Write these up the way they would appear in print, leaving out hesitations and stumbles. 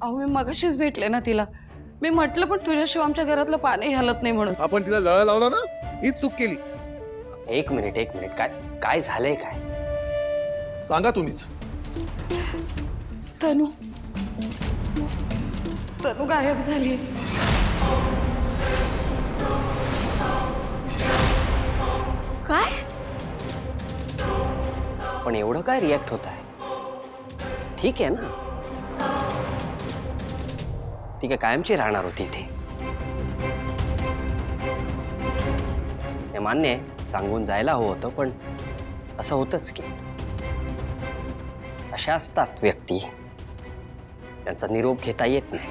अहो मी मगाशीच भेटले ना तिला. मी म्हटलं पण तुझ्याशिवाय आमच्या घरातलं पाणी हलत नाही म्हणून. आपण तिला लळा लावला ना, हीच चूक केली. एक मिनिट काय काय झालंय काय? सांगा तुम्हीच. तनू तनू गायब झाली. काय? पण एवढं काय रिॲक्ट होत आहे? ठीक आहे ना, ती काय कायमची राहणार होती इथे. हे मान्य आहे, सांगून जायला हवं होतं, पण असं होतंच की. अशा असतात व्यक्ती, त्यांचा निरोप घेता येत नाही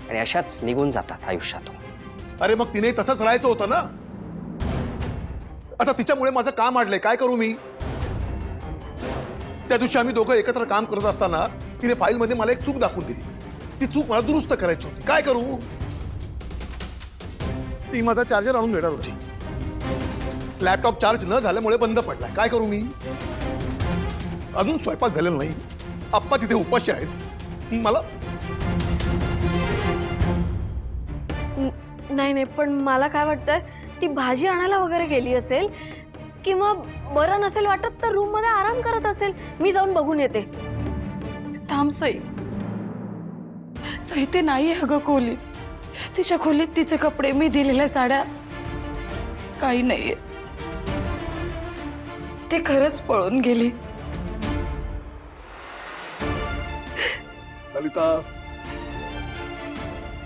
आणि अशाच निघून जातात आयुष्यातून. अरे मग तिने तसंच राहायचं होतं ना. आता तिच्यामुळे माझं काम अडलंय, काय करू मी? त्या दिवशी आम्ही दोघं एकत्र काम करत असताना तिने फाईलमध्ये मला एक चूक दाखवून दिली. ती चूक मला दुरुस्त करायची होती, काय करू? ती माझा चार्जर आणून देणार होती. लॅपटॉप चार्ज न झाल्यामुळे बंद पडलाय, काय करू मी? अजून स्वयंपाक झालेला नाही, आप्पा तिथे उपाशी आहेत. मला नाही, पण मला काय वाटतंय, ती भाजी आणायला वगैरे गेली असेल किंवा बरं नसेल वाटत तर रूम मध्ये आराम करत असेल. मी जाऊन बघून येते. थांब सई. सई ते नाहीये अगं खोलीत. तिच्या खोलीत तिचे कपडे, मी दिलेल्या साड्या काही नाहीये. ते खरंच पळून गेली. ललिता,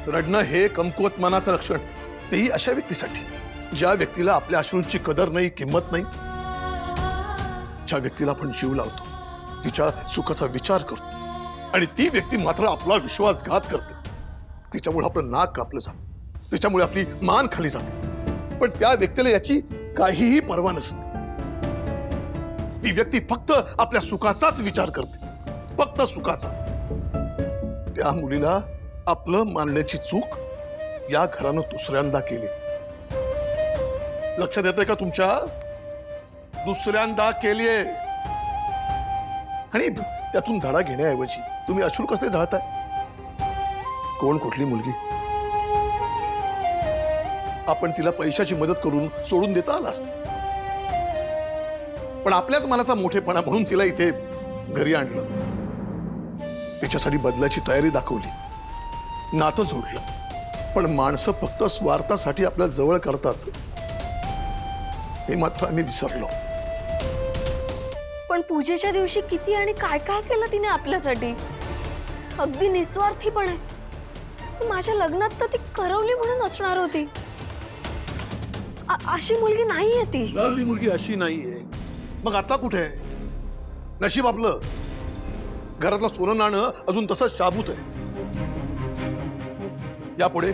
रडणं हे कमकुवत मनाचं लक्षण, तेही अशा व्यक्तीसाठी ज्या व्यक्तीला आपल्या अश्रूंची कदर नाही, किंमत नाही. ज्या व्यक्तीला आपण जीव लावतो, तिच्या सुखाचा विचार करतो, आणि ती व्यक्ती मात्र आपला विश्वासघात करते. तिच्यामुळे आपलं नाक कापलं जातं, तिच्यामुळे आपली मान खाली जाते. पण त्या व्यक्तीला याची काहीही पर्वा नसते. ती व्यक्ती फक्त आपल्या सुखाचाच विचार करते, फक्त सुखाचा. त्या मुलीला आपलं मानण्याची चूक या घरानं दुसऱ्यांदा केली. लक्षात येतंय का तुमच्या? दुसऱ्यांदा केलीये. आणि त्यातून धडा घेण्याऐवजी तुम्ही अश्रू कसले ढाळताय? कोण कुठली मुलगी? आपण तिला पैशाची मदत करून सोडून देता आला असत, पण आपल्याच मनाचा मोठेपणा म्हणून तिला इथे घरी आणलं. तिच्यासाठी बदलाची तयारी दाखवली, नातं जोडलं. पण माणसं फक्त स्वार्थासाठी आपल्या जवळ करतात, हे मात्र आम्ही विसरलो. पण पूजेच्या दिवशी किती आणि काय काय केलं तिने आपल्यासाठी. अगदी निस्वार्थीपणे. माझ्या लग्नात तर ती करवली म्हणून असणार होती. अशी मुलगी नाहीये ती. ही मुलगी अशी नाहीये. मग आता कुठे आहे? नशीब आपलं, घरातलं सोनं नाणं अजून तसंच शाबूत आहे. यापुढे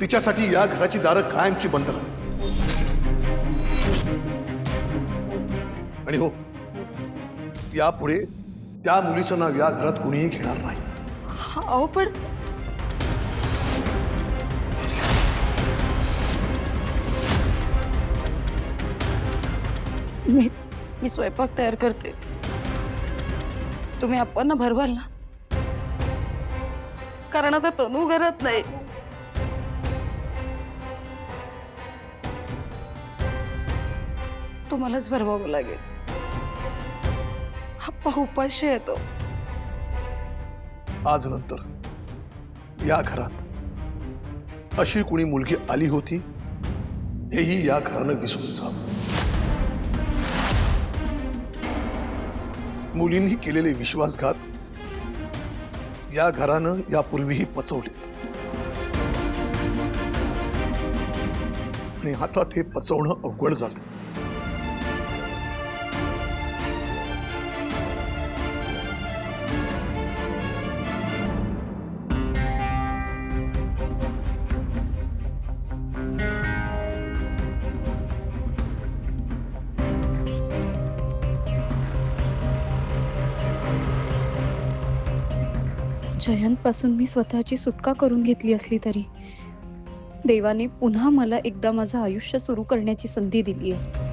तिच्यासाठी या घराची दारं कायमची बंद राहतील. आणि हो, यापुढे त्या मुलीचं नाव या घरात कुणीही घेणार नाही. अहो पण मी स्वयंपाक तयार करते. तुम्ही आप्पांना भरवाल ना, कारण आता तनू घरात नाही. तुम्हालाच भरवावं लागेल. आप्पा उपाशी येतो. आज नंतर या घरात अशी कुणी मुलगी आली होती हेही या घरानं विसरून जावं. मुलींनी केलेले विश्वासघात या घरानं यापूर्वीही पचवलेत, आणि आता ते पचवणं अवघड झालं. जयंतपासून मी स्वतःची सुटका करून घेतली असली तरी देवाने पुन्हा मला एकदा माझं आयुष्य सुरू करण्याची संधी दिली आहे.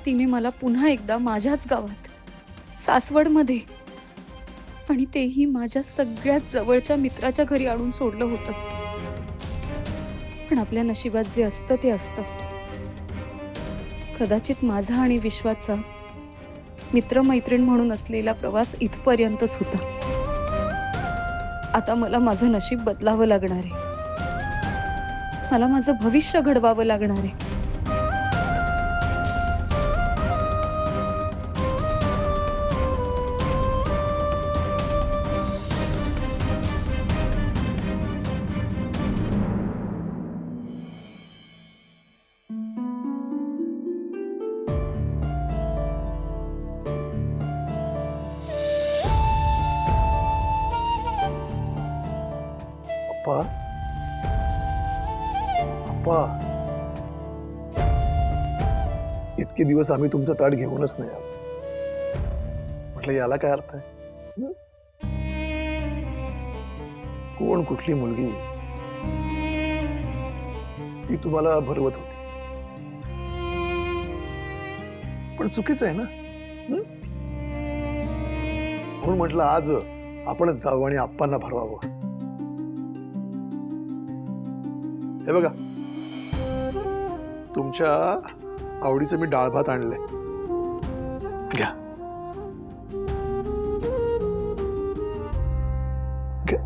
तिने मला पुन्हा एकदा माझ्याच गावात सासवडमध्ये, आणि तेही माझ्या सगळ्यात जवळच्या मित्राच्या घरी आणून सोडलं होतं. पण आपल्या नशिबात जे असतं ते असतं. कदाचित माझा आणि विश्वाचा मित्रमैत्रीण म्हणून असलेला प्रवास इथपर्यंतच होता. आता मला माझं नशीब बदलावं लागणार आहे. मला माझं भविष्य घडवावं लागणार आहे. अप्पा, अप्पा, इतके दिवस आम्ही तुमचं ताट घेऊनच नाही आलो. म्हटलं याला काय अर्थ आहे? हं? कोण कुठली मुलगी ती तुम्हाला भरवत होती, पण चुकीचं आहे ना. हं? म्हणून म्हटलं आज आपणच जावं आणि आप्पांना भरवावं. हे बघा, तुमच्या आवडीचं मी डाळ भात आणलंय, घ्या. घ्या.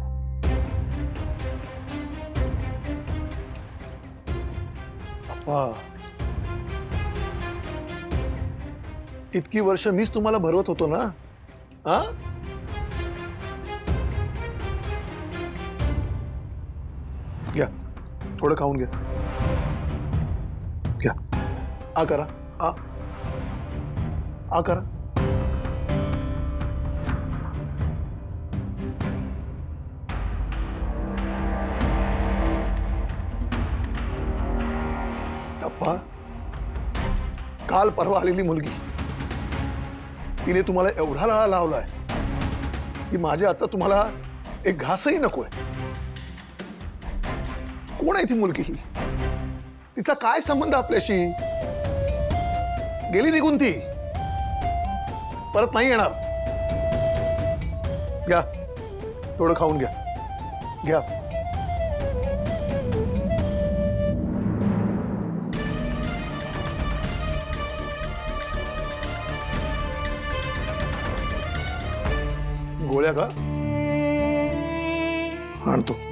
अप्पा, इतकी वर्ष मीच तुम्हाला भरवत होतो ना. आ घ्या, थोडं खाऊन घ्या. घ्या, आ करा, आ करा. अप्पा, काल परवा आलेली मुलगी, तिने तुम्हाला एवढा लळा लावलाय की माझ्या हातचा तुम्हाला एक घासही नकोय. कोण आहे ती मुलगी? ही तिचा काय संबंध आपल्याशी? गेली निघून ती, परत नाही येणार. घ्या, थोडं खाऊन घ्या. घ्या. गोळ्या का? आणतो.